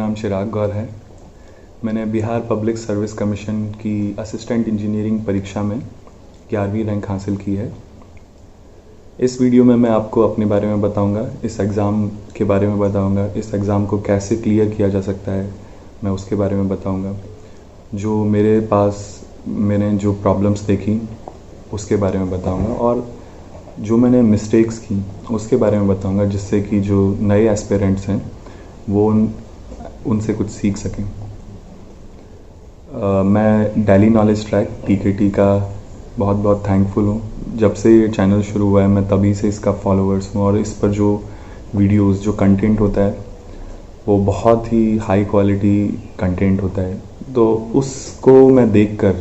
नाम चिराग गौर है। मैंने बिहार पब्लिक सर्विस कमीशन की असिस्टेंट इंजीनियरिंग परीक्षा में 11वीं रैंक हासिल की है। इस वीडियो में मैं आपको अपने बारे में बताऊंगा, इस एग्ज़ाम के बारे में बताऊंगा, इस एग्ज़ाम को कैसे क्लियर किया जा सकता है मैं उसके बारे में बताऊंगा। जो मेरे पास मैंने जो प्रॉब्लम्स देखी उसके बारे में बताऊंगा और जो मैंने मिस्टेक्स की उसके बारे में बताऊंगा, जिससे कि जो नए एस्पिरेंट्स हैं वो उनसे कुछ सीख सकें। मैं डेली नॉलेज ट्रैक टीकेटी का बहुत बहुत थैंकफुल हूँ। जब से ये चैनल शुरू हुआ है मैं तभी से इसका फॉलोअर्स हूँ और इस पर जो वीडियोस जो कंटेंट होता है वो बहुत ही हाई क्वालिटी कंटेंट होता है, तो उसको मैं देखकर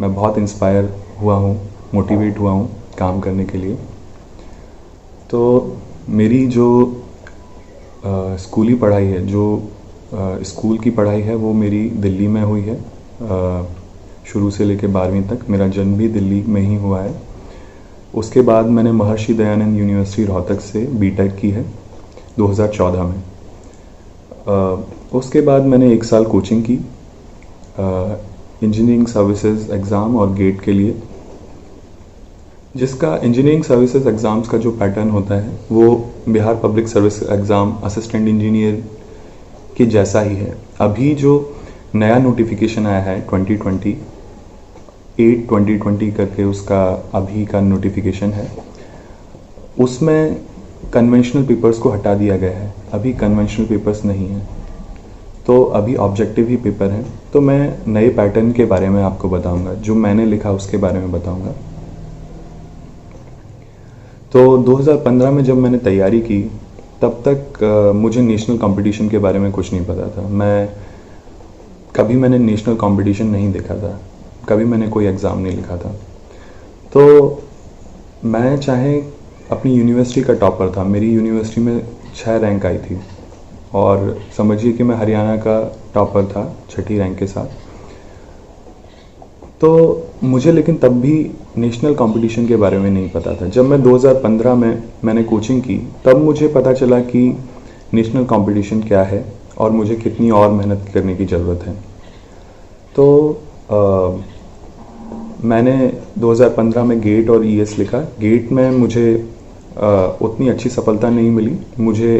मैं बहुत इंस्पायर हुआ हूँ, मोटिवेट हुआ हूँ काम करने के लिए। तो मेरी जो स्कूली पढ़ाई है, जो स्कूल की पढ़ाई है वो मेरी दिल्ली में हुई है। शुरू से लेकर 12वीं तक मेरा जन्म भी दिल्ली में ही हुआ है। उसके बाद मैंने महर्षि दयानंद यूनिवर्सिटी रोहतक से बीटेक की है 2014 में। उसके बाद मैंने 1 साल कोचिंग की इंजीनियरिंग सर्विसेज एग्ज़ाम और गेट के लिए, जिसका इंजीनियरिंग सर्विसेज एग्ज़ाम्स का जो पैटर्न होता है वो Bihar public service exam assistant engineer के जैसा ही है। अभी जो नया नोटिफिकेशन आया है 2020 करके उसका अभी का नोटिफिकेशन है, उसमें कन्वेंशनल पेपर्स को हटा दिया गया है। अभी कन्वेंशनल पेपर्स नहीं हैं, तो अभी ऑब्जेक्टिव ही पेपर हैं। तो मैं नए पैटर्न के बारे में आपको बताऊंगा, जो मैंने लिखा उसके बारे में बताऊंगा। तो 2015 में जब मैंने तैयारी की तब तक मुझे नेशनल कंपटीशन के बारे में कुछ नहीं पता था। मैंने नेशनल कंपटीशन नहीं देखा था, कभी मैंने कोई एग्ज़ाम नहीं लिखा था। तो मैं चाहे अपनी यूनिवर्सिटी का टॉपर था, मेरी यूनिवर्सिटी में 6 रैंक आई थी और समझिए कि मैं हरियाणा का टॉपर था 6ठी रैंक के साथ। तो मुझे लेकिन तब भी नेशनल कंपटीशन के बारे में नहीं पता था। जब मैं 2015 में मैंने कोचिंग की तब मुझे पता चला कि नेशनल कंपटीशन क्या है और मुझे कितनी और मेहनत करने की ज़रूरत है। तो मैंने 2015 में गेट और ईएस लिखा। गेट में मुझे उतनी अच्छी सफलता नहीं मिली। मुझे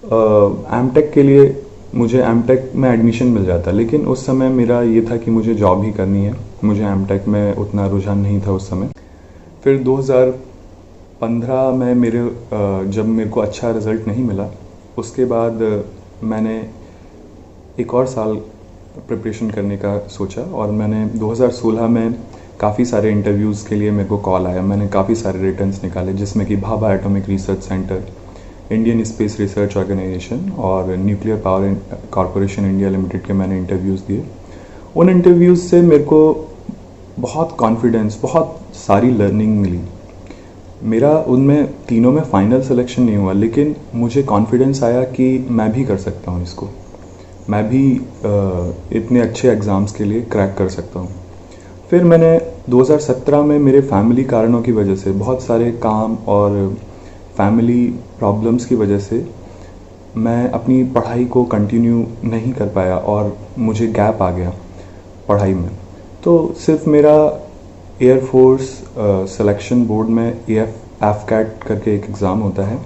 एमटेक के लिए मुझे एमटेक में एडमिशन मिल जाता, लेकिन उस समय मेरा ये था कि मुझे जॉब ही करनी है, मुझे एमटेक में उतना रुझान नहीं था उस समय। फिर 2015 में जब मेरे को अच्छा रिज़ल्ट नहीं मिला, उसके बाद मैंने एक और साल प्रिपरेशन करने का सोचा और मैंने 2016 में काफ़ी सारे इंटरव्यूज़ के लिए मेरे को कॉल आया। मैंने काफ़ी सारे रिटर्न्स निकाले, जिसमें कि Bhabha atomic research centre, Indian space research organisation और nuclear power corporation India limited के मैंने इंटरव्यूज़ दिए। उन इंटरव्यूज़ से मेरे को बहुत कॉन्फिडेंस, बहुत सारी लर्निंग मिली। मेरा उनमें तीनों में फाइनल सिलेक्शन नहीं हुआ, लेकिन मुझे कॉन्फिडेंस आया कि मैं भी कर सकता हूँ इसको, मैं भी इतने अच्छे एग्ज़ाम्स के लिए क्रैक कर सकता हूँ। फिर मैंने 2017 में मेरे फैमिली कारणों की वजह से, बहुत सारे काम और फैमिली प्रॉब्लम्स की वजह से मैं अपनी पढ़ाई को कंटिन्यू नहीं कर पाया और मुझे गैप आ गया पढ़ाई में। तो सिर्फ मेरा एयरफोर्स सिलेक्शन बोर्ड में एफकैट करके एक एग्ज़ाम होता है,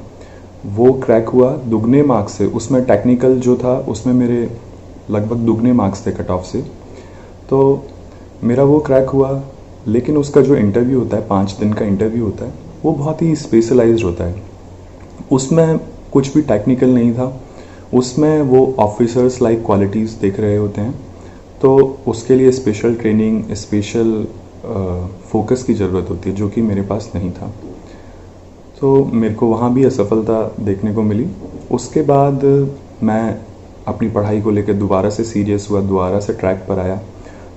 वो क्रैक हुआ दुगने मार्क्स से। उसमें टेक्निकल जो था उसमें मेरे लगभग दुगने मार्क्स थे कट ऑफ से, तो मेरा वो क्रैक हुआ। लेकिन उसका जो इंटरव्यू होता है, 5 दिन का इंटरव्यू होता है, वो बहुत ही स्पेशलाइज्ड होता है। उसमें कुछ भी टेक्निकल नहीं था, उसमें वो ऑफिसर्स लाइक क्वालिटीज़ देख रहे होते हैं, तो उसके लिए स्पेशल ट्रेनिंग, स्पेशल फोकस की ज़रूरत होती है, जो कि मेरे पास नहीं था। तो मेरे को वहाँ भी असफलता देखने को मिली। उसके बाद मैं अपनी पढ़ाई को लेकर दोबारा से सीरियस हुआ, दोबारा से ट्रैक पर आया।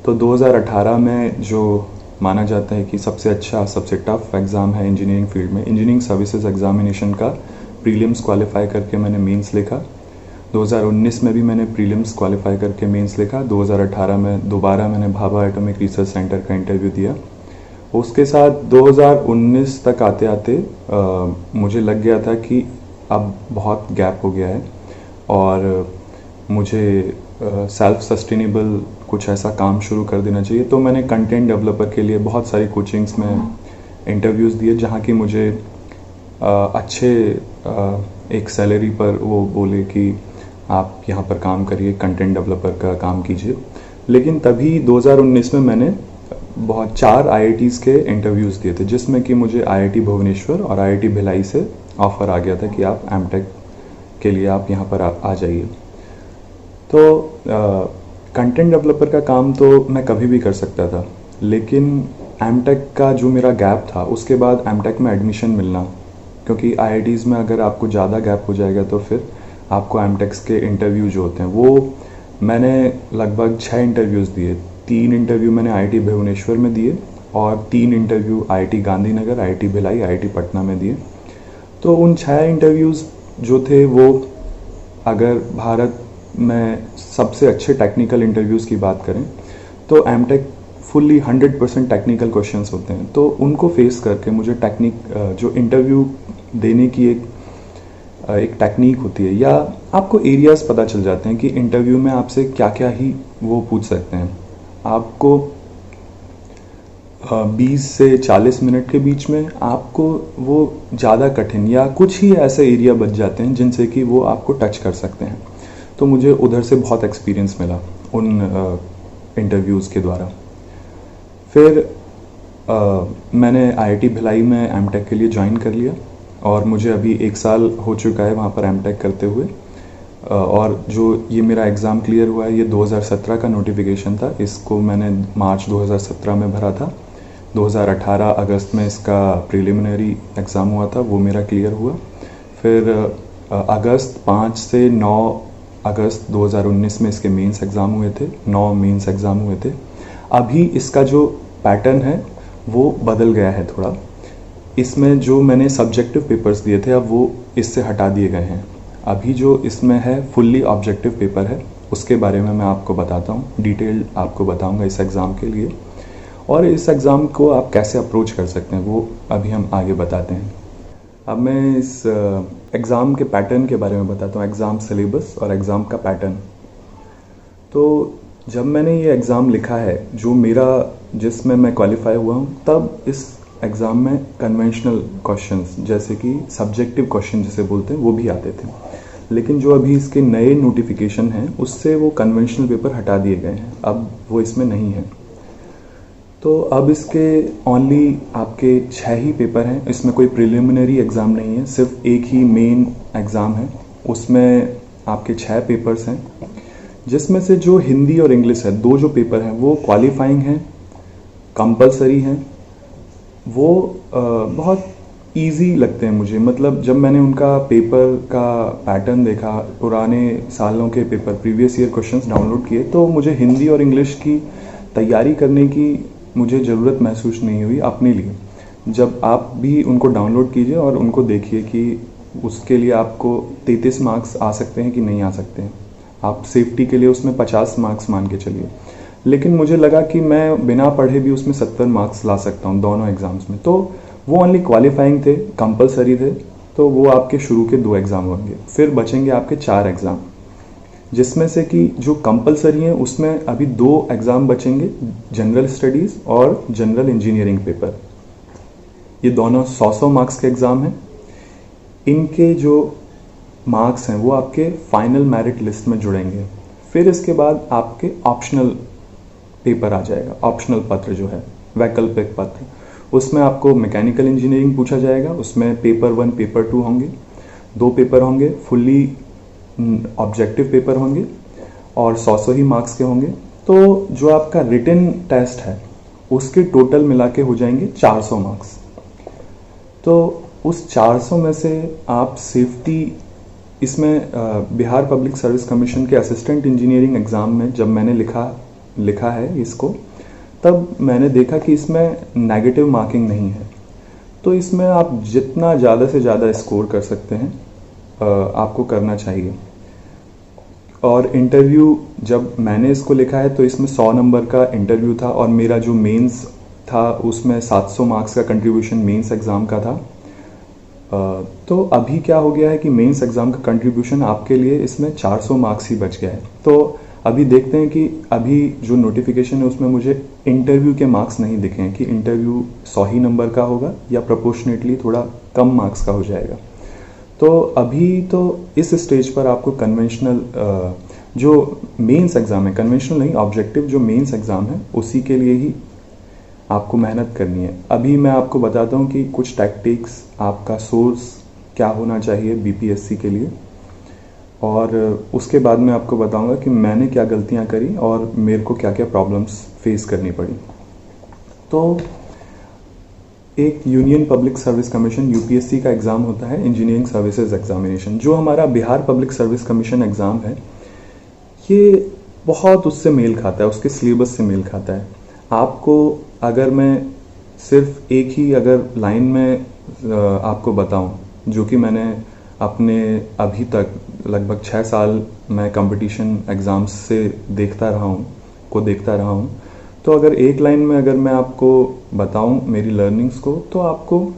तो 2018 में जो माना जाता है कि सबसे अच्छा, सबसे टफ एग्ज़ाम है इंजीनियरिंग फील्ड में, इंजीनियरिंग सर्विसेज एग्जामिनेशन का प्रीलिम्स क्वालिफाई करके मैंने मेंस लिखा। 2019 में भी मैंने प्रीलिम्स क्वालिफाई करके मेंस लिखा। 2018 में दोबारा मैंने भाभा एटॉमिक रिसर्च सेंटर का इंटरव्यू दिया। उसके साथ 2019 तक आते आते मुझे लग गया था कि अब बहुत गैप हो गया है, और मुझे सेल्फ सस्टेनेबल कुछ ऐसा काम शुरू कर देना चाहिए। तो मैंने कंटेंट डेवलपर के लिए बहुत सारी कोचिंग्स में इंटरव्यूज़ दिए, जहाँ की मुझे अच्छे एक सैलरी पर वो बोले कि आप यहाँ पर काम करिए, कंटेंट डेवलपर का काम कीजिए। लेकिन तभी 2019 में मैंने बहुत 4 IITs के इंटरव्यूज़ दिए थे, जिसमें कि मुझे IIT भुवनेश्वर और IIT भिलाई से ऑफ़र आ गया था कि आप एमटेक के लिए आप यहाँ पर आ जाइए। तो कंटेंट डेवलपर का काम तो मैं कभी भी कर सकता था, लेकिन एमटेक का जो मेरा गैप था, उसके बाद एमटेक में एडमिशन मिलना, क्योंकि IITs में अगर आपको ज़्यादा गैप हो जाएगा तो फिर आपको एमटेक्स के इंटरव्यू जो होते हैं, वो मैंने लगभग 6 इंटरव्यूज़ दिए। 3 इंटरव्यू मैंने IIT भुवनेश्वर में दिए और 3 interview IIT Gandhinagar, IIT Bhilai, IIT Patna में दिए। तो उन 6 इंटरव्यूज़ जो थे वो, अगर भारत में सबसे अच्छे टेक्निकल इंटरव्यूज़ की बात करें तो एमटेक फुल्ली 100% टेक्निकल क्वेश्चंस होते हैं। तो उनको फेस करके मुझे जो इंटरव्यू देने की एक टेक्निक होती है, या आपको एरियाज़ पता चल जाते हैं कि इंटरव्यू में आपसे क्या क्या ही वो पूछ सकते हैं। आपको 20 से 40 मिनट के बीच में आपको वो ज़्यादा कठिन या कुछ ही ऐसे एरिया बच जाते हैं जिनसे कि वो आपको टच कर सकते हैं। तो मुझे उधर से बहुत एक्सपीरियंस मिला उन इंटरव्यूज़ के द्वारा। फिर मैंने IIT भिलाई में एमटेक के लिए ज्वाइन कर लिया और मुझे अभी 1 साल हो चुका है वहाँ पर एमटेक करते हुए। और जो ये मेरा एग्ज़ाम क्लियर हुआ है, ये 2017 का नोटिफिकेशन था। इसको मैंने मार्च 2017 में भरा था। 2018 अगस्त में इसका प्रिलिमिनरी एग्ज़ाम हुआ था, वो मेरा क्लियर हुआ। फिर अगस्त 5 से 9 अगस्त 2019 में इसके मेंस एग्ज़ाम हुए थे। 9 मेंस एग्ज़ाम हुए थे। अभी इसका जो पैटर्न है वो बदल गया है थोड़ा। इसमें जो मैंने सब्जेक्टिव पेपर्स दिए थे, अब वो इससे हटा दिए गए हैं। अभी जो इसमें है फुल्ली ऑब्जेक्टिव पेपर है, उसके बारे में मैं आपको बताता हूँ, डिटेल आपको बताऊँगा इस एग्ज़ाम के लिए। और इस एग्ज़ाम को आप कैसे अप्रोच कर सकते हैं वो अभी हम आगे बताते हैं। अब मैं इस एग्ज़ाम के पैटर्न के बारे में बताता हूँ, एग्ज़ाम सिलेबस और एग्ज़ाम का पैटर्न। तो जब मैंने ये एग्ज़ाम लिखा है, जो मेरा जिसमें मैं क्वालिफाई हुआ हूँ, तब इस एग्ज़ाम में कन्वेंशनल क्वेश्चंस जैसे कि सब्जेक्टिव क्वेश्चन जिसे बोलते हैं वो भी आते थे। लेकिन जो अभी इसके नए नोटिफिकेशन हैं, उससे वो कन्वेंशनल पेपर हटा दिए गए हैं, अब वो इसमें नहीं है। तो अब इसके ओनली आपके 6 ही पेपर हैं। इसमें कोई प्रिलिमिनरी एग्ज़ाम नहीं है, सिर्फ एक ही मेन एग्ज़ाम है। उसमें आपके 6 पेपर्स हैं, जिसमें से जो हिंदी और इंग्लिश है, 2 जो पेपर हैं वो क्वालिफाइंग हैं, कंपलसरी हैं। वो बहुत इजी लगते हैं मुझे। मतलब जब मैंने उनका पेपर का पैटर्न देखा, पुराने सालों के paper, previous year questions download किए, तो मुझे हिंदी और इंग्लिश की तैयारी करने की मुझे ज़रूरत महसूस नहीं हुई अपने लिए। जब आप भी उनको डाउनलोड कीजिए और उनको देखिए कि उसके लिए आपको 33 मार्क्स आ सकते हैं कि नहीं आ सकते हैं। आप सेफ्टी के लिए उसमें 50 मार्क्स मान के चलिए। लेकिन मुझे लगा कि मैं बिना पढ़े भी उसमें 70 मार्क्स ला सकता हूँ दोनों एग्ज़ाम्स में। तो वो ओनली क्वालिफाइंग थे, कंपलसरी थे। तो वो आपके शुरू के 2 एग्ज़ाम होंगे। फिर बचेंगे आपके 4 एग्ज़ाम, जिसमें से कि जो कंपलसरी हैं उसमें अभी 2 एग्ज़ाम बचेंगे, जनरल स्टडीज़ और जनरल इंजीनियरिंग पेपर। ये दोनों 100 मार्क्स के एग्ज़ाम हैं। इनके जो मार्क्स हैं वो आपके फाइनल मेरिट लिस्ट में जुड़ेंगे। फिर इसके बाद आपके ऑप्शनल पेपर आ जाएगा, ऑप्शनल पत्र जो है, वैकल्पिक पत्र। उसमें आपको मैकेनिकल इंजीनियरिंग पूछा जाएगा। उसमें पेपर 1, पेपर 2 होंगे, 2 पेपर होंगे, फुल्ली ऑब्जेक्टिव पेपर होंगे और 100 ही मार्क्स के होंगे। तो जो आपका रिटन टेस्ट है उसके टोटल मिला के हो जाएंगे 400 मार्क्स। तो उस 400 में से आप सेफ्टी, इसमें बिहार पब्लिक सर्विस कमीशन के असिस्टेंट इंजीनियरिंग एग्ज़ाम में जब मैंने लिखा है इसको, तब मैंने देखा कि इसमें नेगेटिव मार्किंग नहीं है। तो इसमें आप जितना ज़्यादा से ज़्यादा स्कोर कर सकते हैं आपको करना चाहिए। और इंटरव्यू, जब मैंने इसको लिखा है तो इसमें 100 नंबर का इंटरव्यू था और मेरा जो मेंस था उसमें 700 मार्क्स का कंट्रीब्यूशन मेंस एग्ज़ाम का था। तो अभी क्या हो गया है कि मेंस एग्ज़ाम का कंट्रीब्यूशन आपके लिए इसमें 400 मार्क्स ही बच गया है। तो अभी देखते हैं कि अभी जो नोटिफिकेशन है उसमें मुझे इंटरव्यू के मार्क्स नहीं दिखे हैं कि इंटरव्यू 100 ही नंबर का होगा या प्रोपोर्शनेटली थोड़ा कम मार्क्स का हो जाएगा। तो अभी तो इस स्टेज पर आपको कन्वेंशनल जो मेंस एग्ज़ाम है, कन्वेंशनल नहीं, ऑब्जेक्टिव जो मेंस एग्ज़ाम है उसी के लिए ही आपको मेहनत करनी है। अभी मैं आपको बताता हूँ कि कुछ टैक्टिक्स, आपका सोर्स क्या होना चाहिए बीपीएससी के लिए, और उसके बाद मैं आपको बताऊंगा कि मैंने क्या गलतियाँ करी और मेरे को क्या क्या प्रॉब्लम्स फेस करनी पड़ी। तो एक union public service commission UPSC का एग्ज़ाम होता है, इंजीनियरिंग सर्विसेज एग्जामिनेशन। जो हमारा Bihar public service commission exam है ये बहुत उससे मेल खाता है, उसके सिलेबस से मेल खाता है। आपको अगर मैं सिर्फ एक ही अगर लाइन में आपको बताऊं, जो कि मैंने अपने अभी तक लगभग 6 साल मैं कंपटीशन एग्ज़ाम्स से देखता रहा हूं, तो अगर एक लाइन में अगर मैं आपको बताऊं मेरी लर्निंग्स को, तो आपको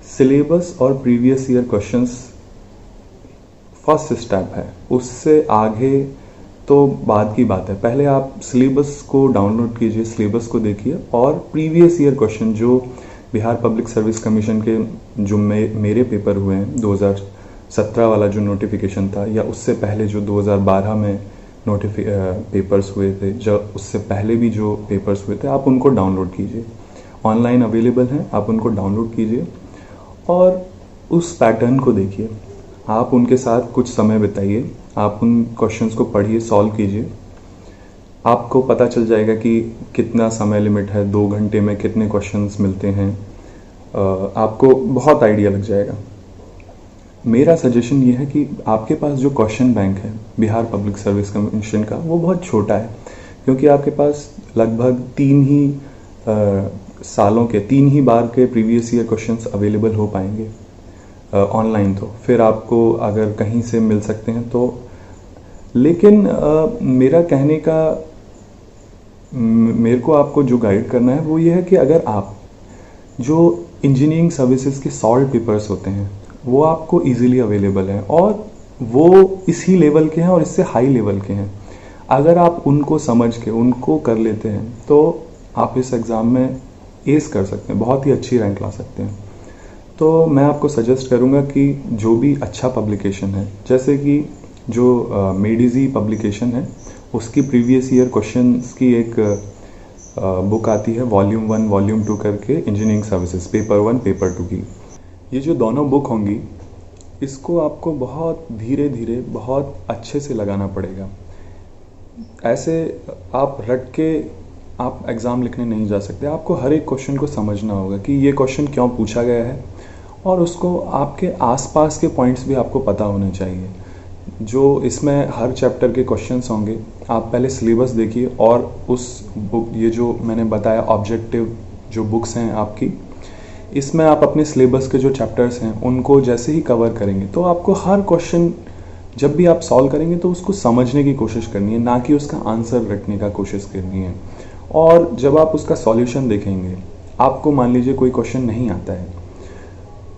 सिलेबस और previous year questions first step है। उससे आगे तो बाद की बात है। पहले आप सिलेबस को डाउनलोड कीजिए, सिलेबस को देखिए, और प्रीवियस ईयर क्वेश्चन जो बिहार पब्लिक सर्विस कमीशन के जो मेरे पेपर हुए हैं, 2017 वाला जो नोटिफिकेशन था, या उससे पहले जो 2012 में पेपर्स हुए थे, जब उससे पहले भी जो पेपर्स हुए थे, आप उनको डाउनलोड कीजिए। ऑनलाइन अवेलेबल हैं, आप उनको डाउनलोड कीजिए और उस पैटर्न को देखिए। आप उनके साथ कुछ समय बिताइए, आप उन क्वेश्चंस को पढ़िए, सॉल्व कीजिए। आपको पता चल जाएगा कि कितना समय लिमिट है, 2 घंटे में कितने क्वेश्चंस मिलते हैं। आपको बहुत आइडिया लग जाएगा। मेरा सजेशन ये है कि आपके पास जो क्वेश्चन बैंक है बिहार पब्लिक सर्विस कमीशन का, वो बहुत छोटा है, क्योंकि आपके पास लगभग 3 ही बार के प्रीवियस ईयर क्वेश्चंस अवेलेबल हो पाएंगे ऑनलाइन। तो फिर आपको अगर कहीं से मिल सकते हैं तो, लेकिन मेरा कहने का, मेरे को आपको जो गाइड करना है वो ये है कि अगर आप जो इंजीनियरिंग सर्विसेज के सॉल्व पेपर्स होते हैं वो आपको इजीली अवेलेबल हैं और वो इसी लेवल के हैं और इससे हाई लेवल के हैं। अगर आप उनको समझ के उनको कर लेते हैं तो आप इस एग्ज़ाम में एस कर सकते हैं, बहुत ही अच्छी रैंक ला सकते हैं। तो मैं आपको सजेस्ट करूंगा कि जो भी अच्छा पब्लिकेशन है, जैसे कि जो मेडिजी पब्लिकेशन है, उसकी प्रीवियस ईयर क्वेश्चंस की एक बुक आती है, वॉल्यूम 1 वॉल्यूम 2 करके, इंजीनियरिंग सर्विसेज पेपर 1 पेपर 2 की। ये जो दोनों बुक होंगी, इसको आपको बहुत धीरे धीरे बहुत अच्छे से लगाना पड़ेगा। ऐसे आप रट के आप एग्ज़ाम लिखने नहीं जा सकते। आपको हर एक क्वेश्चन को समझना होगा कि ये क्वेश्चन क्यों पूछा गया है, और उसको आपके आसपास के पॉइंट्स भी आपको पता होने चाहिए। जो इसमें हर चैप्टर के क्वेश्चंस होंगे, आप पहले सिलेबस देखिए और उस बुक, ये जो मैंने बताया ऑब्जेक्टिव जो बुक्स हैं आपकी, इसमें आप अपने सिलेबस के जो चैप्टर्स हैं उनको जैसे ही कवर करेंगे तो आपको हर क्वेश्चन जब भी आप सॉल्व करेंगे तो उसको समझने की कोशिश करनी है, ना कि उसका आंसर रटने का कोशिश करनी है। और जब आप उसका सॉल्यूशन देखेंगे, आपको मान लीजिए कोई क्वेश्चन नहीं आता है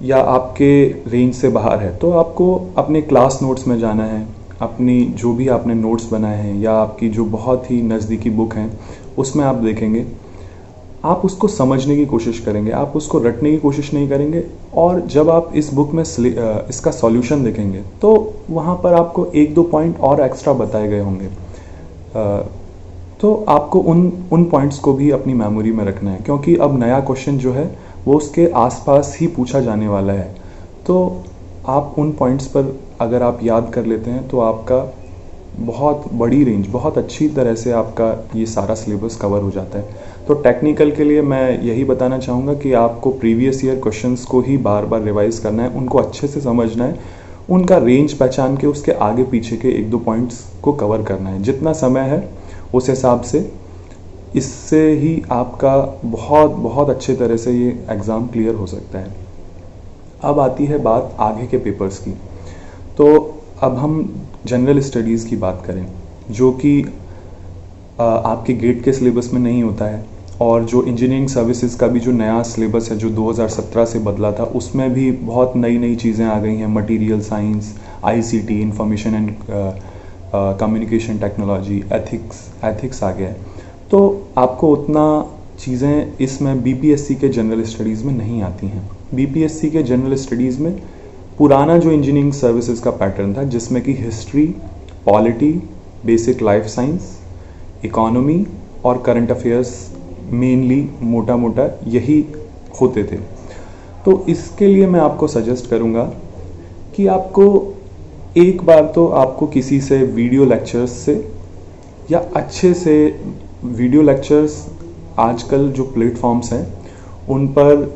या आपके रेंज से बाहर है, तो आपको अपने क्लास नोट्स में जाना है, अपनी जो भी आपने नोट्स बनाए हैं या आपकी जो बहुत ही नज़दीकी बुक हैं उसमें आप देखेंगे, आप उसको समझने की कोशिश करेंगे, आप उसको रटने की कोशिश नहीं करेंगे। और जब आप इस बुक में इसका सॉल्यूशन देखेंगे तो वहाँ पर आपको 1-2 पॉइंट और एक्स्ट्रा बताए गए होंगे, तो आपको उन पॉइंट्स को भी अपनी मेमोरी में रखना है, क्योंकि अब नया क्वेश्चन जो है वो उसके आसपास ही पूछा जाने वाला है। तो आप उन पॉइंट्स पर अगर आप याद कर लेते हैं तो आपका बहुत बड़ी रेंज, बहुत अच्छी तरह से आपका ये सारा सिलेबस कवर हो जाता है। तो टेक्निकल के लिए मैं यही बताना चाहूँगा कि आपको प्रीवियस ईयर क्वेश्चंस को ही बार बार रिवाइज करना है, उनको अच्छे से समझना है, उनका रेंज पहचान के उसके आगे पीछे के 1-2 पॉइंट्स को कवर करना है। जितना समय है उस हिसाब से, इससे ही आपका बहुत बहुत अच्छे तरह से ये एग्ज़ाम क्लियर हो सकता है। अब आती है बात आगे के पेपर्स की। तो अब हम जनरल स्टडीज़ की बात करें, जो कि आपके गेट के सिलेबस में नहीं होता है, और जो इंजीनियरिंग सर्विसेज का भी जो नया सिलेबस है जो 2017 से बदला था, उसमें भी बहुत नई नई चीज़ें आ गई हैं। Material science, ICT, information and communication technology, ethics आ गया है। तो आपको उतना चीज़ें इसमें बीपीएससी के जनरल स्टडीज़ में नहीं आती हैं। बीपीएससी के जनरल स्टडीज़ में पुराना जो इंजीनियरिंग सर्विसेज का पैटर्न था, जिसमें कि history, polity, basic life science, economy और करंट अफेयर्स मेनली मोटा मोटा यही होते थे। तो इसके लिए मैं आपको सजेस्ट करूँगा कि आपको एक बार तो आपको किसी से वीडियो लेक्चर्स से या अच्छे से वीडियो लेक्चर्स, आजकल जो प्लेटफॉर्म्स हैं उन पर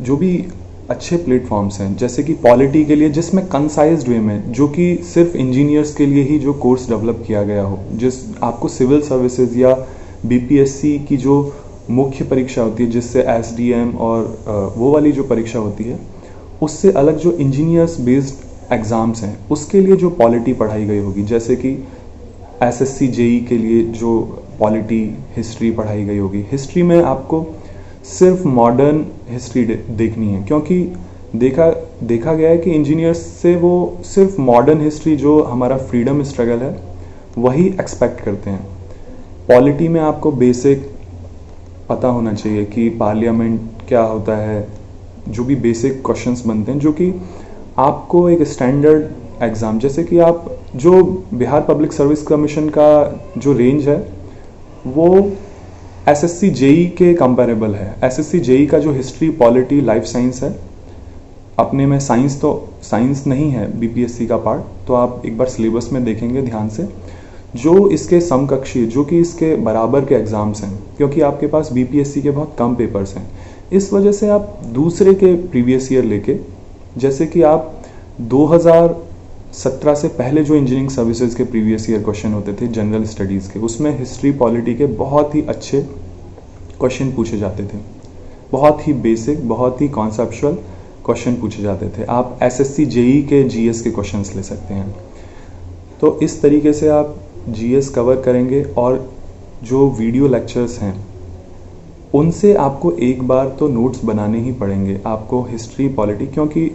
जो भी अच्छे प्लेटफॉर्म्स हैं, जैसे कि पॉलिटी के लिए जिसमें कंसाइज्ड वे में, जो कि सिर्फ इंजीनियर्स के लिए ही जो कोर्स डेवलप किया गया हो, जिस आपको सिविल सर्विसेज या बीपीएससी की जो मुख्य परीक्षा होती है जिससे एसडीएम और वो वाली जो परीक्षा होती है, उससे अलग जो इंजीनियर्स बेस्ड एग्ज़ाम्स हैं उसके लिए जो पॉलिटी पढ़ाई गई होगी, जैसे कि एसएससी जेई के लिए जो पॉलिटी हिस्ट्री पढ़ाई गई होगी। हिस्ट्री में आपको सिर्फ मॉडर्न हिस्ट्री देखनी है, क्योंकि देखा गया है कि इंजीनियर्स से वो सिर्फ मॉडर्न हिस्ट्री, जो हमारा फ्रीडम स्ट्रगल है, वही एक्सपेक्ट करते हैं। पॉलिटी में आपको बेसिक पता होना चाहिए कि पार्लियामेंट क्या होता है, जो भी बेसिक क्वेश्चंस बनते हैं, जो कि आपको एक स्टैंडर्ड एग्ज़ाम, जैसे कि आप जो बिहार पब्लिक सर्विस कमीशन का जो रेंज है वो एसएससी जेई के कंपेरेबल है। एसएससी जेई का जो हिस्ट्री, पॉलिटी, लाइफ साइंस है, अपने में साइंस नहीं है बीपीएससी का पार्ट, तो आप एक बार सिलेबस में देखेंगे ध्यान से, जो इसके समकक्षी, जो कि इसके बराबर के एग्ज़ाम्स हैं, क्योंकि आपके पास बीपीएससी के बहुत कम पेपर्स हैं। इस वजह से आप दूसरे के प्रीवियस ईयर लेके, जैसे कि आप 2017 से पहले जो इंजीनियरिंग सर्विसेज के प्रीवियस ईयर क्वेश्चन होते थे जनरल स्टडीज़ के, उसमें हिस्ट्री, पॉलिटी के बहुत ही अच्छे क्वेश्चन पूछे जाते थे, बहुत ही बेसिक, बहुत ही कॉन्सेप्चुअल क्वेश्चन पूछे जाते थे। आप एसएससी जेई के जीएस के क्वेश्चंस ले सकते हैं। तो इस तरीके से आप जीएस कवर करेंगे, और जो वीडियो लेक्चर्स हैं उनसे आपको एक बार तो नोट्स बनाने ही पड़ेंगे, आपको हिस्ट्री, पॉलिटी, क्योंकि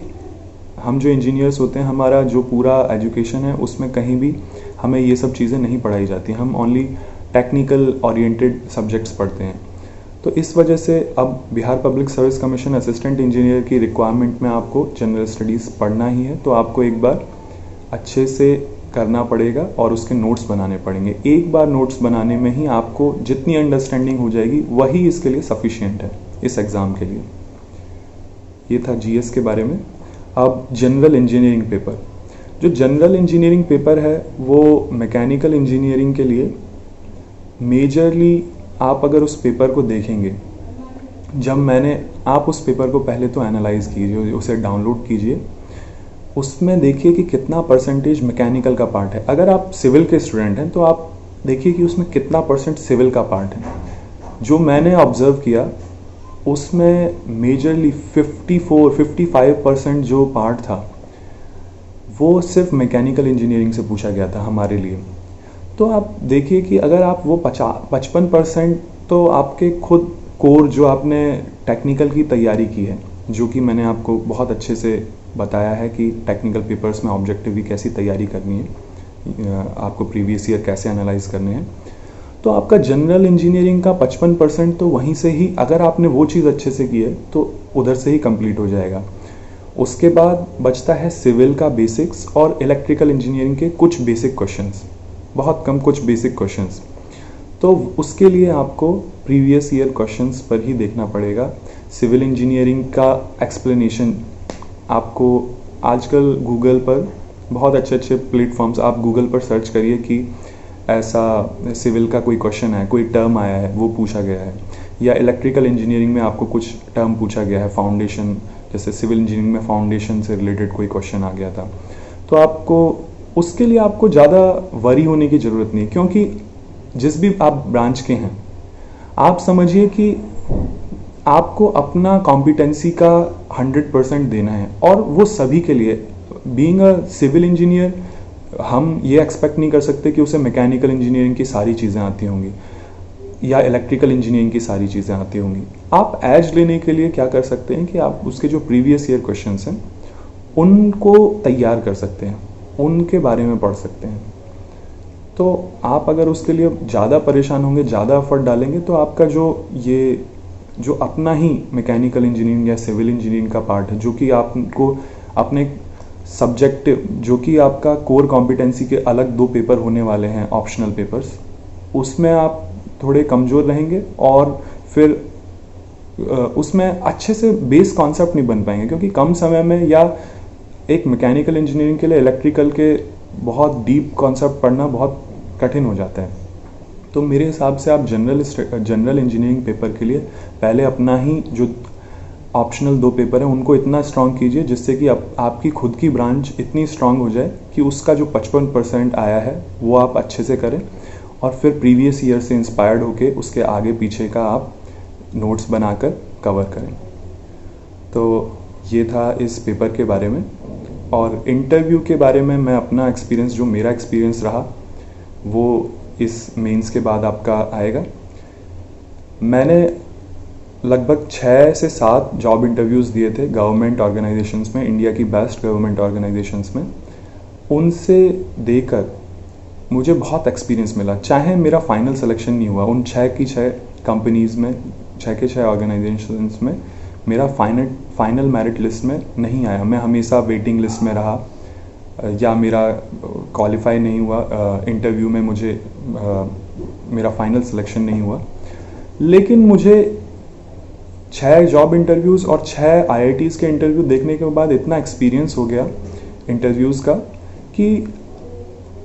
हम जो इंजीनियर्स होते हैं, हमारा जो पूरा एजुकेशन है उसमें कहीं भी हमें ये सब चीज़ें नहीं पढ़ाई जाती, हम ओनली टेक्निकल ओरिएंटेड सब्जेक्ट्स पढ़ते हैं। तो इस वजह से अब Bihar public service commission assistant engineer की रिक्वायरमेंट में आपको जनरल स्टडीज़ पढ़ना ही है, तो आपको एक बार अच्छे से करना पड़ेगा और उसके नोट्स बनाने पड़ेंगे। एक बार नोट्स बनाने में ही आपको जितनी अंडरस्टैंडिंग हो जाएगी वही इसके लिए सफिशिएंट है, इस एग्ज़ाम के लिए। ये था जीएस के बारे में। अब जनरल इंजीनियरिंग पेपर, जो जनरल इंजीनियरिंग पेपर है वो मैकेनिकल इंजीनियरिंग के लिए मेजरली, आप अगर उस पेपर को देखेंगे, आप उस पेपर को पहले तो एनालाइज कीजिए, उसे डाउनलोड कीजिए, उसमें देखिए कि कितना परसेंटेज मैकेनिकल का पार्ट है। अगर आप सिविल के स्टूडेंट हैं तो आप देखिए कि उसमें कितना परसेंट सिविल का पार्ट है। जो मैंने ऑब्जर्व किया उसमें मेजरली 54-55% जो पार्ट था वो सिर्फ मैकेनिकल इंजीनियरिंग से पूछा गया था हमारे लिए। तो आप देखिए कि अगर आप वो 55% तो आपके खुद कोर, जो आपने टेक्निकल की तैयारी की है, जो कि मैंने आपको बहुत अच्छे से बताया है कि टेक्निकल पेपर्स में ऑब्जेक्टिव की कैसी तैयारी करनी है, आपको प्रीवियस ईयर कैसे एनालाइज करने हैं, तो आपका जनरल इंजीनियरिंग का 55% तो वहीं से ही, अगर आपने वो चीज़ अच्छे से की है तो उधर से ही कंप्लीट हो जाएगा। उसके बाद बचता है सिविल का बेसिक्स और इलेक्ट्रिकल इंजीनियरिंग के कुछ बेसिक क्वेश्चंस, बहुत कम कुछ बेसिक क्वेश्चंस। तो उसके लिए आपको प्रीवियस ईयर क्वेश्चंस पर ही देखना पड़ेगा। सिविल इंजीनियरिंग का एक्सप्लेनेशन आपको आजकल गूगल पर बहुत अच्छे अच्छे प्लेटफॉर्म्स, आप गूगल पर सर्च करिए कि ऐसा सिविल का कोई क्वेश्चन है, कोई टर्म आया है, वो पूछा गया है, या इलेक्ट्रिकल इंजीनियरिंग में आपको कुछ टर्म पूछा गया है, फाउंडेशन, जैसे सिविल इंजीनियरिंग में फाउंडेशन से रिलेटेड कोई क्वेश्चन आ गया था, तो आपको उसके लिए आपको ज़्यादा वरी होने की ज़रूरत नहीं, क्योंकि जिस भी आप ब्रांच के हैं, आप समझिए कि आपको अपना कॉम्पिटेंसी का 100% देना है, और वो सभी के लिए। बीइंग अ सिविल इंजीनियर, हम ये एक्सपेक्ट नहीं कर सकते कि उसे मैकेनिकल इंजीनियरिंग की सारी चीज़ें आती होंगी या इलेक्ट्रिकल इंजीनियरिंग की सारी चीज़ें आती होंगी। आप एज लेने के लिए क्या कर सकते हैं कि आप उसके जो प्रीवियस ईयर क्वेश्चंस हैं उनको तैयार कर सकते हैं, उनके बारे में पढ़ सकते हैं। तो आप अगर उसके लिए ज़्यादा परेशान होंगे, ज़्यादा एफर्ट डालेंगे, तो आपका जो अपना ही मैकेनिकल इंजीनियरिंग या सिविल इंजीनियरिंग का पार्ट है, जो कि आपको अपने सब्जेक्टिव, जो कि आपका कोर कॉम्पिटेंसी के अलग 2 पेपर होने वाले हैं, ऑप्शनल पेपर्स, उसमें आप थोड़े कमज़ोर रहेंगे और फिर उसमें अच्छे से बेस कॉन्सेप्ट नहीं बन पाएंगे, क्योंकि कम समय में, या एक मैकेनिकल इंजीनियरिंग के लिए इलेक्ट्रिकल के बहुत डीप कॉन्सेप्ट पढ़ना बहुत कठिन हो जाता है। तो मेरे हिसाब से आप जनरल इंजीनियरिंग पेपर के लिए पहले अपना ही जो ऑप्शनल 2 पेपर हैं उनको इतना स्ट्रांग कीजिए जिससे कि आपकी खुद की ब्रांच इतनी स्ट्रांग हो जाए कि उसका जो 55% आया है वो आप अच्छे से करें, और फिर प्रीवियस ईयर से इंस्पायर्ड होके उसके आगे पीछे का आप नोट्स बनाकर कवर करें। तो ये था इस पेपर के बारे में। और इंटरव्यू के बारे में मैं अपना एक्सपीरियंस, जो मेरा एक्सपीरियंस रहा, वो इस मेंस के बाद आपका आएगा। मैंने लगभग 6 से 7 जॉब इंटरव्यूज़ दिए थे गवर्नमेंट ऑर्गेनाइजेशंस में, इंडिया की बेस्ट गवर्नमेंट ऑर्गेनाइजेशंस में। उनसे देकर मुझे बहुत एक्सपीरियंस मिला। चाहे मेरा फाइनल सिलेक्शन नहीं हुआ उन 6 की 6 कंपनीज़ में, 6 के 6 ऑर्गेनाइजेशंस में, मेरा फाइनल मेरिट लिस्ट में नहीं आया। मैं हमेशा वेटिंग लिस्ट में रहा, या मेरा क्वालिफाई नहीं हुआ इंटरव्यू में, मुझे मेरा फाइनल सिलेक्शन नहीं हुआ। लेकिन मुझे 6 जॉब इंटरव्यूज़ और 6 IITs के इंटरव्यू देखने के बाद इतना एक्सपीरियंस हो गया इंटरव्यूज़ का कि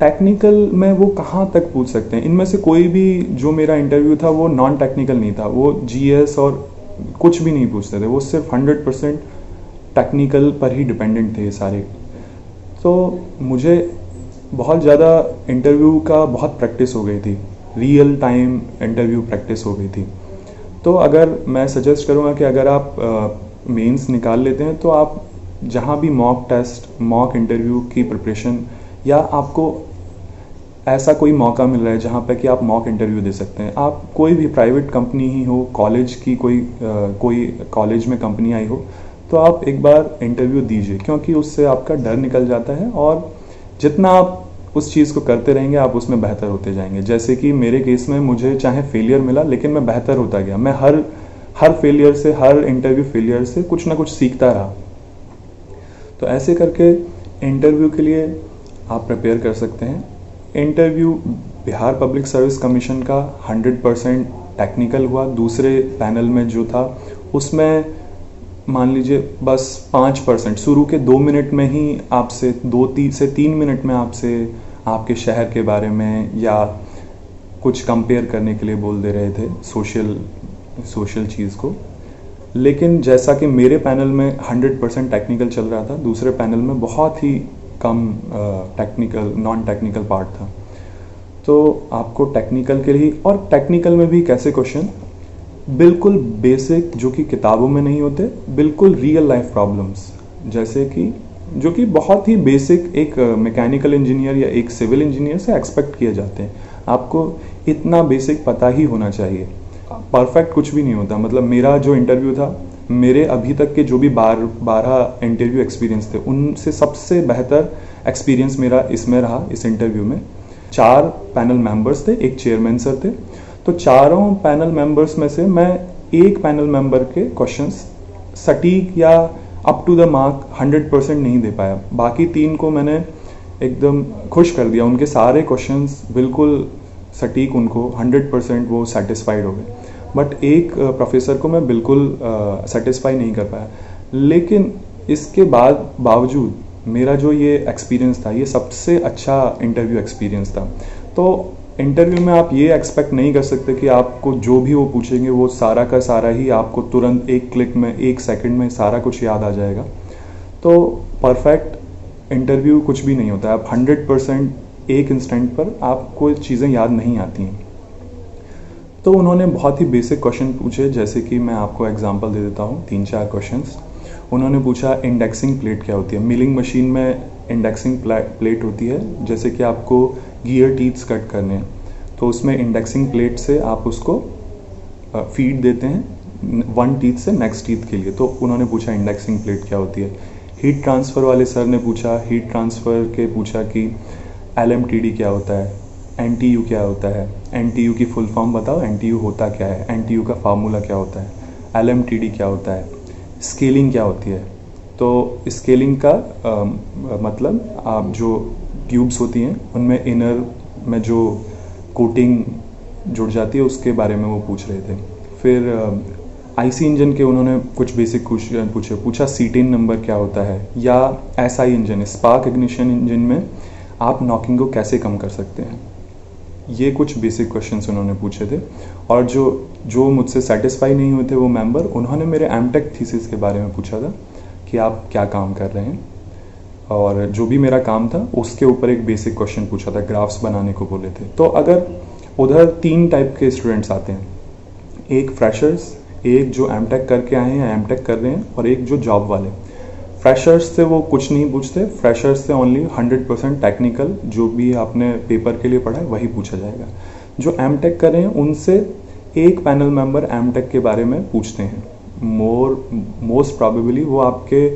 टेक्निकल में वो कहाँ तक पूछ सकते हैं। इनमें से कोई भी जो मेरा इंटरव्यू था वो नॉन टेक्निकल नहीं था, वो GS और कुछ भी नहीं पूछते थे, वो सिर्फ 100% टेक्निकल पर ही डिपेंडेंट थे ये सारे। तो मुझे बहुत ज़्यादा इंटरव्यू का बहुत प्रैक्टिस हो गई थी, रियल टाइम इंटरव्यू प्रैक्टिस हो गई थी। तो अगर मैं सजेस्ट करूँगा कि अगर आप मेंस निकाल लेते हैं तो आप जहाँ भी मॉक टेस्ट, मॉक इंटरव्यू की प्रिपरेशन, या आपको ऐसा कोई मौका मिल रहा है जहाँ पे कि आप मॉक इंटरव्यू दे सकते हैं, आप कोई भी प्राइवेट कंपनी ही हो, कॉलेज की कोई कॉलेज में कंपनी आई हो, तो आप एक बार इंटरव्यू दीजिए, क्योंकि उससे आपका डर निकल जाता है और जितना आप उस चीज़ को करते रहेंगे आप उसमें बेहतर होते जाएंगे। जैसे कि मेरे केस में मुझे चाहे फेलियर मिला लेकिन मैं बेहतर होता गया। मैं हर फेलियर से, हर इंटरव्यू फेलियर से कुछ ना कुछ सीखता रहा। तो ऐसे करके इंटरव्यू के लिए आप प्रिपेयर कर सकते हैं। Interview Bihar public service commission का 100% टेक्निकल हुआ। दूसरे पैनल में जो था उसमें मान लीजिए बस 5%, शुरू के 2 मिनट में ही आपसे 2 से 3 मिनट में आपसे आपके शहर के बारे में या कुछ कंपेयर करने के लिए बोल दे रहे थे सोशल चीज़ को। लेकिन जैसा कि मेरे पैनल में 100% टेक्निकल चल रहा था, दूसरे पैनल में बहुत ही कम नॉन टेक्निकल पार्ट था। तो आपको टेक्निकल के लिए, और टेक्निकल में भी कैसे क्वेश्चन, बिल्कुल बेसिक, जो कि किताबों में नहीं होते, बिल्कुल रियल लाइफ प्रॉब्लम्स, जैसे कि जो कि बहुत ही बेसिक एक मैकेनिकल इंजीनियर या एक सिविल इंजीनियर से एक्सपेक्ट किए जाते हैं। आपको इतना बेसिक पता ही होना चाहिए। परफेक्ट कुछ भी नहीं होता। मतलब मेरा जो इंटरव्यू था, मेरे अभी तक के जो भी 12 इंटरव्यू एक्सपीरियंस थे, उनसे सबसे बेहतर एक्सपीरियंस मेरा इसमें रहा। इस इंटरव्यू में 4 पैनल मेंबर्स थे, एक चेयरमैन सर थे। तो चारों पैनल मेंबर्स में से मैं एक पैनल मेंबर के क्वेश्चंस सटीक या अप टू द मार्क 100% नहीं दे पाया। बाकी 3 को मैंने एकदम खुश कर दिया, उनके सारे क्वेश्चंस बिल्कुल सटीक, उनको 100% वो सेटिस्फाइड हो गए। बट एक प्रोफेसर को मैं बिल्कुल सेटिस्फाई नहीं कर पाया। लेकिन इसके बावजूद मेरा जो ये एक्सपीरियंस था, ये सबसे अच्छा इंटरव्यू एक्सपीरियंस था। तो इंटरव्यू में आप ये एक्सपेक्ट नहीं कर सकते कि आपको जो भी वो पूछेंगे वो सारा का सारा ही आपको तुरंत एक क्लिक में, 1 सेकंड में सारा कुछ याद आ जाएगा। तो परफेक्ट इंटरव्यू कुछ भी नहीं होता है। आप 100% एक इंस्टेंट पर आपको चीज़ें याद नहीं आती हैं। तो उन्होंने बहुत ही बेसिक क्वेश्चन पूछे, जैसे कि मैं आपको एग्जांपल दे देता हूँ, 3-4 क्वेश्चंस। उन्होंने पूछा इंडेक्सिंग प्लेट क्या होती है। मिलिंग मशीन में इंडेक्सिंग प्लेट होती है, जैसे कि आपको गियर टीथ्स कट करने हैं तो उसमें इंडेक्सिंग प्लेट से आप उसको फीड देते हैं वन टीथ से नेक्स्ट टीथ के लिए। तो उन्होंने पूछा इंडेक्सिंग प्लेट क्या होती है। हीट ट्रांसफ़र वाले सर ने पूछा, हीट ट्रांसफ़र के पूछा कि LMTD क्या होता है, NTU क्या होता है, NTU की फुल फॉर्म बताओ, NTU होता क्या है, NTU का फार्मूला क्या होता है, LMTD क्या होता है, स्केलिंग क्या होती है। तो स्केलिंग का मतलब आप जो ट्यूब्स होती हैं उनमें इनर में जो कोटिंग जुड़ जाती है उसके बारे में वो पूछ रहे थे। फिर IC इंजन के उन्होंने कुछ बेसिक क्वेश्चन पूछा सीटेन नंबर क्या होता है, या SI engine spark ignition engine में आप नॉकिंग को कैसे कम कर सकते हैं। ये कुछ बेसिक क्वेश्चंस उन्होंने पूछे थे। और जो मुझसे सेटिस्फाई नहीं हुए थे वो मेंबर, उन्होंने मेरे एमटेक थीसिस के बारे में पूछा था कि आप क्या काम कर रहे हैं, और जो भी मेरा काम था उसके ऊपर एक बेसिक क्वेश्चन पूछा था, ग्राफ्स बनाने को बोले थे। तो अगर उधर 3 टाइप के स्टूडेंट्स आते हैं, एक फ्रेशर्स, एक जो एमटेक करके आए हैं या एमटेक कर रहे हैं, और एक जो जॉब वाले। फ्रेशर्स से वो कुछ नहीं पूछते, फ्रेशर्स से ओनली 100% टेक्निकल जो भी आपने पेपर के लिए पढ़ा है वही पूछा जाएगा। जो एमटेक कर रहे हैं उनसे एक पैनल मेंबर एमटेक के बारे में पूछते हैं। मोस्ट प्रॉबेबली वो आपके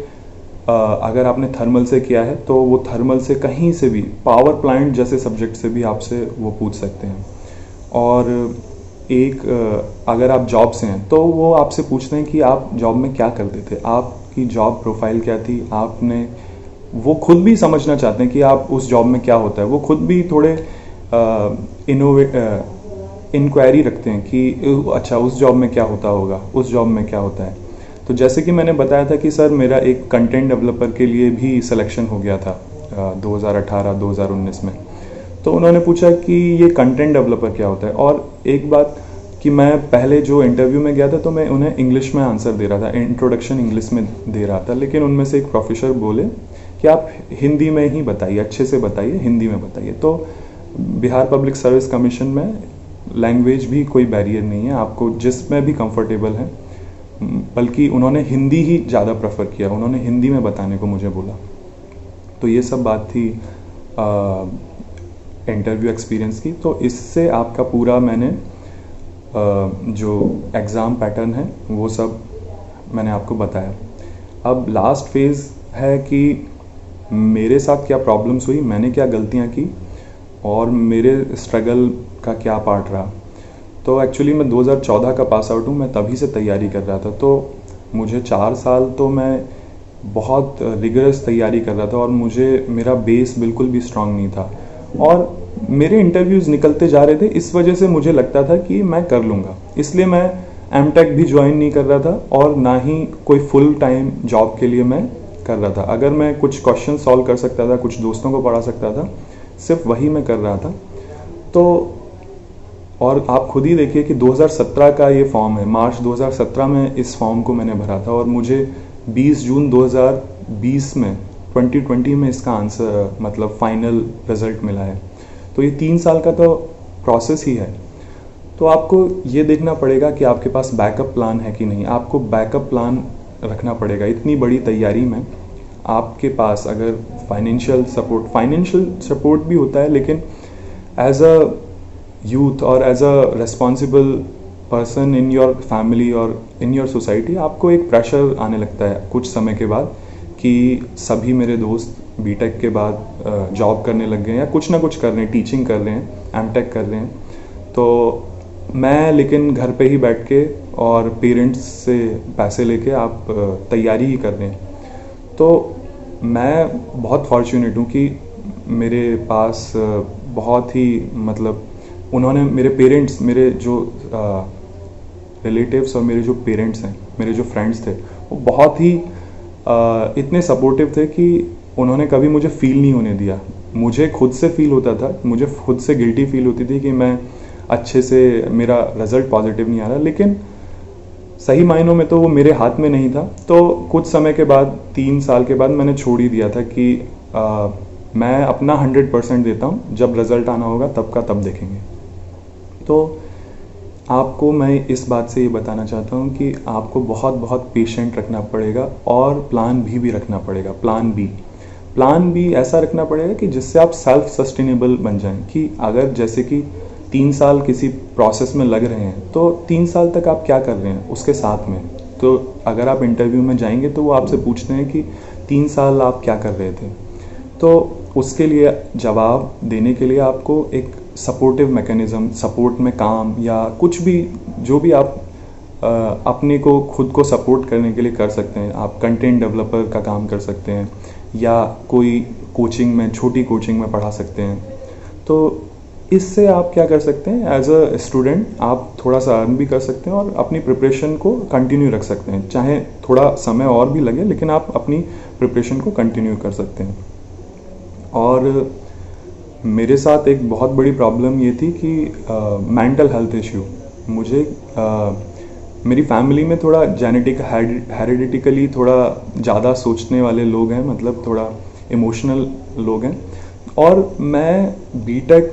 अगर आपने थर्मल से किया है तो वो थर्मल से कहीं से भी, पावर प्लांट जैसे सब्जेक्ट से भी आपसे वो पूछ सकते हैं। और एक अगर आप जॉब से हैं तो वो आपसे पूछते हैं कि आप जॉब में क्या करते थे, आपकी जॉब प्रोफाइल क्या थी, आपने, वो खुद भी समझना चाहते हैं कि आप उस जॉब में क्या होता है। वो खुद भी थोड़े इंक्वायरी रखते हैं कि अच्छा उस जॉब में क्या होता होगा, उस जॉब में क्या होता है। तो जैसे कि मैंने बताया था कि सर मेरा एक कंटेंट डेवलपर के लिए भी सिलेक्शन हो गया था 2018-2019 में। तो उन्होंने पूछा कि ये कंटेंट डेवलपर क्या होता है। और एक बात कि मैं पहले जो इंटरव्यू में गया था तो मैं उन्हें इंग्लिश में आंसर दे रहा था, इंट्रोडक्शन इंग्लिश में दे रहा था, लेकिन उनमें से एक प्रोफेसर बोले कि आप हिंदी में ही बताइए, अच्छे से बताइए, हिंदी में बताइए। तो बिहार पब्लिक सर्विस कमीशन में लैंग्वेज भी कोई बैरियर नहीं है, आपको जिसमें भी कंफर्टेबल है। बल्कि उन्होंने हिंदी ही ज़्यादा प्रेफर किया, उन्होंने हिंदी में बताने को मुझे बोला। तो ये सब बात थी इंटरव्यू एक्सपीरियंस की। तो इससे आपका पूरा मैंने जो एग्ज़ाम पैटर्न है वो सब मैंने आपको बताया। अब लास्ट फेज़ है कि मेरे साथ क्या प्रॉब्लम्स हुई, मैंने क्या गलतियाँ की, और मेरे स्ट्रगल का क्या पार्ट रहा। तो एक्चुअली मैं 2014 का पास आउट हूँ, मैं तभी से तैयारी कर रहा था। तो मुझे 4 साल तो मैं बहुत रिगरस तैयारी कर रहा था, और मेरा बेस बिल्कुल भी स्ट्रांग नहीं था। और मेरे इंटरव्यूज़ निकलते जा रहे थे, इस वजह से मुझे लगता था कि मैं कर लूँगा। इसलिए मैं एमटेक भी ज्वाइन नहीं कर रहा था, और ना ही कोई फुल टाइम जॉब के लिए मैं कर रहा था। अगर मैं कुछ क्वेश्चन सॉल्व कर सकता था, कुछ दोस्तों को पढ़ा सकता था, सिर्फ वही मैं कर रहा था। तो और आप खुद ही देखिए कि 2017 का ये फॉर्म है, मार्च 2017 में इस फॉर्म को मैंने भरा था, और मुझे 20 जून 2020 में 2020 में इसका आंसर मतलब फाइनल रिजल्ट मिला है। तो ये 3 साल का तो प्रोसेस ही है। तो आपको ये देखना पड़ेगा कि आपके पास बैकअप प्लान है कि नहीं। आपको बैकअप प्लान रखना पड़ेगा। इतनी बड़ी तैयारी में आपके पास अगर फाइनेंशियल सपोर्ट भी होता है, लेकिन एज अ यूथ और as a responsible person in your family और इन योर सोसाइटी, आपको एक प्रेशर आने लगता है कुछ समय के बाद कि सभी मेरे दोस्त बीटेक के बाद जॉब करने लग गए हैं, या कुछ ना कुछ कर रहे हैं, टीचिंग कर रहे हैं, एमटेक कर रहे हैं। तो मैं लेकिन घर पे ही बैठ के और पेरेंट्स से पैसे लेके आप तैयारी ही कर रहे हैं। तो मैं बहुत फॉर्चुनेट हूँ कि मेरे पास बहुत ही मतलब उन्होंने मेरे पेरेंट्स, मेरे जो रिलेटिव्स और मेरे जो पेरेंट्स हैं, मेरे जो फ्रेंड्स थे, वो बहुत ही इतने सपोर्टिव थे कि उन्होंने कभी मुझे फील नहीं होने दिया। मुझे खुद से फील होता था, मुझे खुद से गिल्टी फील होती थी कि मैं अच्छे से, मेरा रिजल्ट पॉजिटिव नहीं आ रहा, लेकिन सही मायनों में तो वो मेरे हाथ में नहीं था। तो कुछ समय के बाद, 3 साल के बाद मैंने छोड़ ही दिया था कि मैं अपना 100% देता हूँ, जब रिजल्ट आना होगा तब का तब देखेंगे। तो आपको मैं इस बात से ये बताना चाहता हूँ कि आपको बहुत बहुत पेशेंट रखना पड़ेगा, और प्लान भी रखना पड़ेगा। प्लान भी ऐसा रखना पड़ेगा कि जिससे आप सेल्फ सस्टेनेबल बन जाएं, कि अगर जैसे कि 3 साल किसी प्रोसेस में लग रहे हैं तो 3 साल तक आप क्या कर रहे हैं उसके साथ में। तो अगर आप इंटरव्यू में जाएंगे तो वो आपसे पूछते हैं कि 3 साल आप क्या कर रहे थे, तो उसके लिए जवाब देने के लिए आपको एक सपोर्टिव मैकेनिज्म, सपोर्ट में काम या कुछ भी, जो भी आप अपने को खुद को सपोर्ट करने के लिए कर सकते हैं। आप कंटेंट डेवलपर का काम कर सकते हैं या कोई कोचिंग में, छोटी कोचिंग में पढ़ा सकते हैं। तो इससे आप क्या कर सकते हैं, एज अ स्टूडेंट आप थोड़ा सा अर्न भी कर सकते हैं और अपनी प्रिपरेशन को कंटिन्यू रख सकते हैं। चाहे थोड़ा समय और भी लगे, लेकिन आप अपनी प्रिपरेशन को कंटिन्यू कर सकते हैं। और मेरे साथ एक बहुत बड़ी प्रॉब्लम ये थी कि मेंटल हेल्थ इश्यू। मुझे मेरी फैमिली में थोड़ा जेनेटिक हेरिडिटिकली थोड़ा ज़्यादा सोचने वाले लोग हैं, मतलब थोड़ा इमोशनल लोग हैं। और मैं बीटेक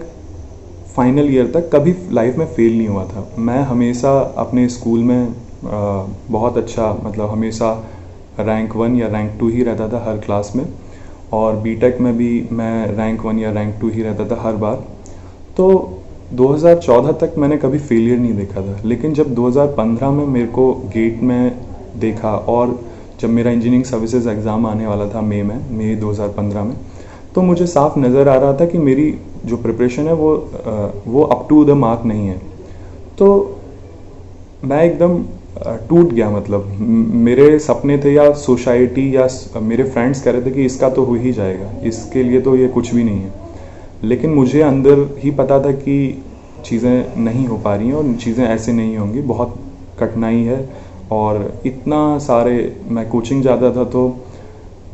फाइनल ईयर तक कभी लाइफ में फेल नहीं हुआ था। मैं हमेशा अपने स्कूल में बहुत अच्छा, मतलब हमेशा रैंक 1 या रैंक 2 ही रहता था हर क्लास में, और बीटेक में भी मैं रैंक 1 या रैंक 2 ही रहता था हर बार। तो 2014 तक मैंने कभी फेलियर नहीं देखा था। लेकिन जब 2015 में मेरे को गेट में देखा, और जब मेरा इंजीनियरिंग सर्विसेज एग्ज़ाम आने वाला था मई 2015 में, तो मुझे साफ नज़र आ रहा था कि मेरी जो प्रिपरेशन है वो अप टू द मार्क नहीं है। तो मैं एकदम टूट गया। मतलब मेरे सपने थे या सोसाइटी या मेरे फ्रेंड्स कह रहे थे कि इसका तो हो ही जाएगा, इसके लिए तो ये कुछ भी नहीं है। लेकिन मुझे अंदर ही पता था कि चीज़ें नहीं हो पा रही हैं और चीज़ें ऐसे नहीं होंगी, बहुत कठिनाई है। और इतना सारे, मैं कोचिंग जाता था तो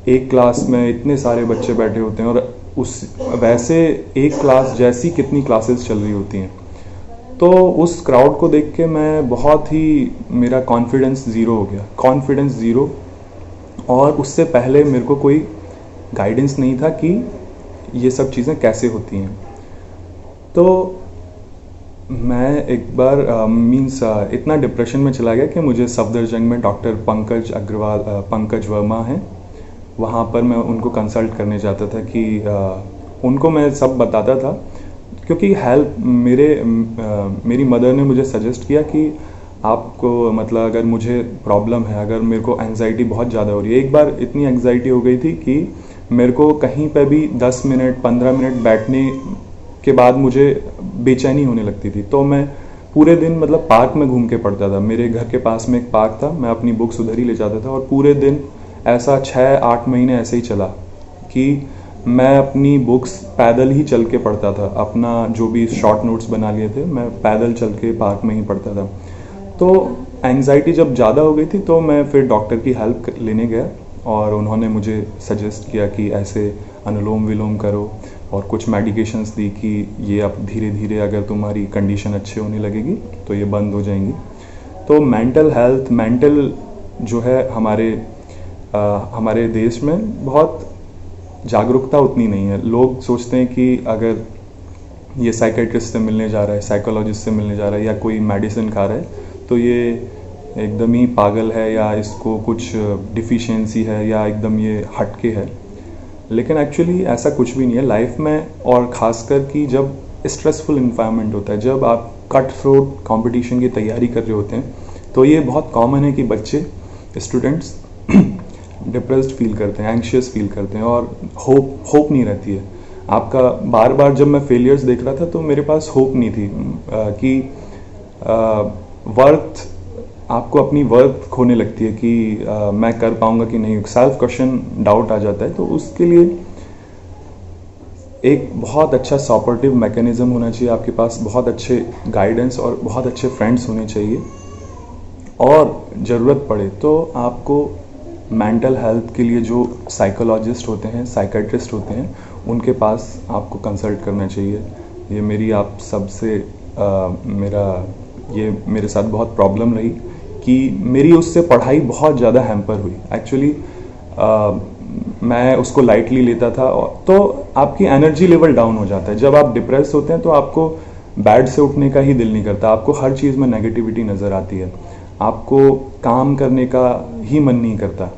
एक क्लास में इतने सारे बच्चे बैठे होते हैं, और उस वैसे एक क्लास जैसी कितनी क्लासेस चल रही होती हैं। तो उस क्राउड को देख के मैं बहुत ही, मेरा कॉन्फिडेंस ज़ीरो हो गया, कॉन्फिडेंस ज़ीरो। और उससे पहले मेरे को कोई गाइडेंस नहीं था कि ये सब चीज़ें कैसे होती हैं। तो मैं एक बार इतना डिप्रेशन में चला गया कि मुझे सफदरजंग में डॉक्टर पंकज वर्मा हैं, वहाँ पर मैं उनको कंसल्ट करने जाता था कि उनको मैं सब बताता था, क्योंकि मेरी मदर ने मुझे सजेस्ट किया कि आपको, मतलब अगर मुझे प्रॉब्लम है, अगर मेरे को एंजाइटी बहुत ज़्यादा हो रही है। एक बार इतनी एंजाइटी हो गई थी कि मेरे को कहीं पे भी 10 मिनट 15 मिनट बैठने के बाद मुझे बेचैनी होने लगती थी। तो मैं पूरे दिन, मतलब पार्क में घूम के पढ़ता था। मेरे घर के पास में एक पार्क था, मैं अपनी बुक्स उधर ही ले जाता था, और पूरे दिन ऐसा 6-8 महीने ऐसे ही चला कि मैं अपनी बुक्स पैदल ही चल के पढ़ता था। अपना जो भी शॉर्ट नोट्स बना लिए थे, मैं पैदल चल के पार्क में ही पढ़ता था। तो एंजाइटी जब ज़्यादा हो गई थी तो मैं फिर डॉक्टर की हेल्प लेने गया, और उन्होंने मुझे सजेस्ट किया कि ऐसे अनुलोम विलोम करो, और कुछ मेडिकेशंस दी कि ये अब धीरे धीरे अगर तुम्हारी कंडीशन अच्छी होने लगेगी तो ये बंद हो जाएंगी। तो मेंटल जो है हमारे देश में बहुत जागरूकता उतनी नहीं है। लोग सोचते हैं कि अगर ये साइकेट्रिस्ट से मिलने जा रहा है, साइकोलॉजिस्ट से मिलने जा रहा है, या कोई मेडिसिन खा रहा है तो ये एकदम ही पागल है, या इसको कुछ डिफिशियंसी है, या एकदम ये हटके है। लेकिन एक्चुअली ऐसा कुछ भी नहीं है लाइफ में। और ख़ासकर कि जब स्ट्रेसफुल इन्वायरमेंट होता है, जब आप कट थ्रोट कंपटीशन की तैयारी कर रहे होते हैं, तो ये बहुत कॉमन है कि बच्चे, स्टूडेंट्स डिप्रेस्ड फील करते हैं, एंग्शियस फील करते हैं, और होप नहीं रहती है आपका। बार बार जब मैं फेलियर्स देख रहा था तो मेरे पास होप नहीं थी कि वर्थ, आपको अपनी वर्थ खोने लगती है कि मैं कर पाऊंगा कि नहीं, सेल्फ क्वेश्चन, डाउट आ जाता है। तो उसके लिए एक बहुत अच्छा सपोर्टिव मैकेनिज्म होना चाहिए आपके पास, बहुत अच्छे गाइडेंस और बहुत अच्छे फ्रेंड्स होने चाहिए। और ज़रूरत पड़े तो आपको मेंटल हेल्थ के लिए जो साइकोलॉजिस्ट होते हैं, साइकेट्रिस्ट होते हैं, उनके पास आपको कंसल्ट करना चाहिए। ये मेरी आप सबसे ये मेरे साथ बहुत प्रॉब्लम रही कि मेरी उससे पढ़ाई बहुत ज़्यादा हैम्पर हुई। एक्चुअली मैं उसको लाइटली लेता था, तो आपकी एनर्जी लेवल डाउन हो जाता है। जब आप डिप्रेस होते हैं तो आपको बेड से उठने का ही दिल नहीं करता, आपको हर चीज़ में नेगेटिविटी नज़र आती है, आपको काम करने का ही मन नहीं करता।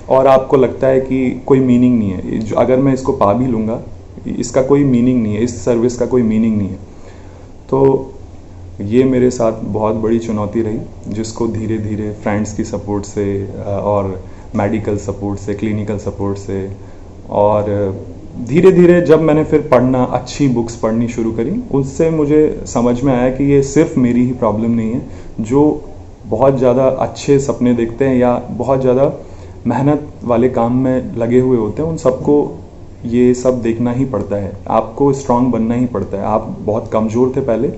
और आपको लगता है कि कोई मीनिंग नहीं है, जो अगर मैं इसको पा भी लूँगा इसका कोई मीनिंग नहीं है, इस सर्विस का कोई मीनिंग नहीं है। तो ये मेरे साथ बहुत बड़ी चुनौती रही, जिसको धीरे धीरे फ्रेंड्स की सपोर्ट से और मेडिकल सपोर्ट से, क्लिनिकल सपोर्ट से, और धीरे धीरे जब मैंने फिर पढ़ना, अच्छी बुक्स पढ़नी शुरू करी, उससे मुझे समझ में आया कि ये सिर्फ मेरी ही प्रॉब्लम नहीं है। जो बहुत ज़्यादा अच्छे सपने देखते हैं या बहुत ज़्यादा मेहनत वाले काम में लगे हुए होते हैं, उन सबको ये सब देखना ही पड़ता है। आपको स्ट्रांग बनना ही पड़ता है। आप बहुत कमज़ोर थे पहले,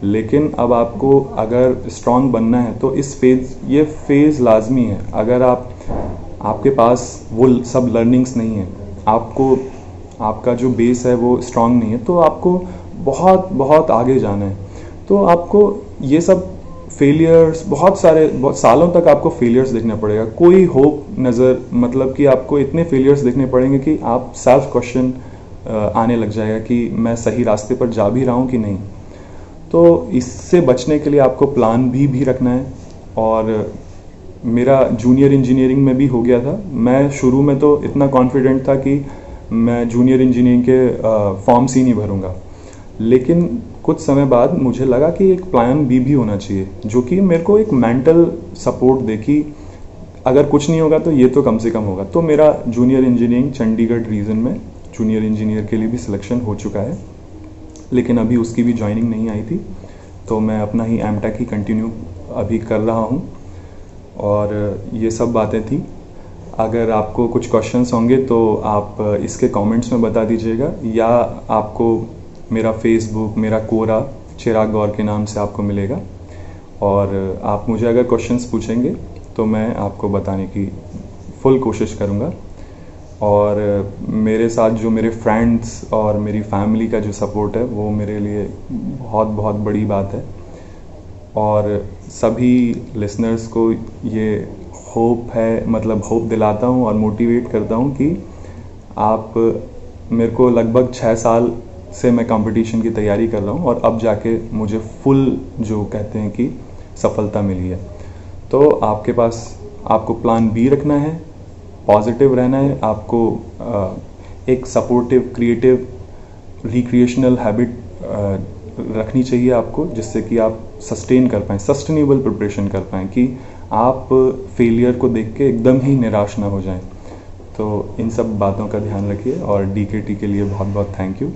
लेकिन अब आपको अगर स्ट्रांग बनना है तो ये फेज़ लाजमी है। अगर आपके पास वो सब लर्निंग्स नहीं है, आपका जो बेस है वो स्ट्रांग नहीं है, तो आपको बहुत बहुत आगे जाना है। तो आपको ये सब फेलियर्स, बहुत सालों तक आपको फेलियर्स देखना पड़ेगा। कोई होप मतलब कि आपको इतने फेलियर्स देखने पड़ेंगे कि आप सेल्फ क्वेश्चन आने लग जाएगा कि मैं सही रास्ते पर जा भी रहा हूँ कि नहीं। तो इससे बचने के लिए आपको प्लान भी रखना है। और मेरा जूनियर इंजीनियरिंग में भी हो गया था। मैं शुरू में तो इतना कॉन्फिडेंट था कि मैं जूनियर इंजीनियरिंग के फॉर्म्स ही नहीं भरूंगा, लेकिन कुछ समय बाद मुझे लगा कि एक प्लान भी होना चाहिए, जो कि मेरे को एक मेंटल सपोर्ट दे कि अगर कुछ नहीं होगा तो ये तो कम से कम होगा। तो मेरा जूनियर इंजीनियरिंग चंडीगढ़ रीजन में जूनियर इंजीनियर के लिए भी सिलेक्शन हो चुका है, लेकिन अभी उसकी भी ज्वाइनिंग नहीं आई थी। तो मैं अपना ही एमटेक ही कंटिन्यू अभी कर रहा हूँ। और ये सब बातें थी। अगर आपको कुछ क्वेश्चंस होंगे तो आप इसके कमेंट्स में बता दीजिएगा, या आपको मेरा फेसबुक, मेरा कोरा चिराग गौर के नाम से आपको मिलेगा। और आप मुझे अगर क्वेश्चंस पूछेंगे तो मैं आपको बताने की फुल कोशिश करूँगा। और मेरे साथ जो मेरे फ्रेंड्स और मेरी फैमिली का जो सपोर्ट है वो मेरे लिए बहुत बहुत बड़ी बात है। और सभी लिसनर्स को ये होप है, मतलब होप दिलाता हूँ और मोटिवेट करता हूँ कि आप, मेरे को लगभग 6 साल से मैं कंपटीशन की तैयारी कर रहा हूँ और अब जाके मुझे फुल जो कहते हैं कि सफलता मिली है। तो आपको प्लान बी रखना है, पॉजिटिव रहना है, आपको एक सपोर्टिव, क्रिएटिव, रिक्रिएशनल हैबिट रखनी चाहिए आपको, जिससे कि आप सस्टेन कर पाएँ, सस्टेनेबल प्रिपरेशन कर पाएँ, कि आप फेलियर को देख के एकदम ही निराश ना हो जाएं। तो इन सब बातों का ध्यान रखिए और डीकेटी के लिए बहुत बहुत थैंक यू।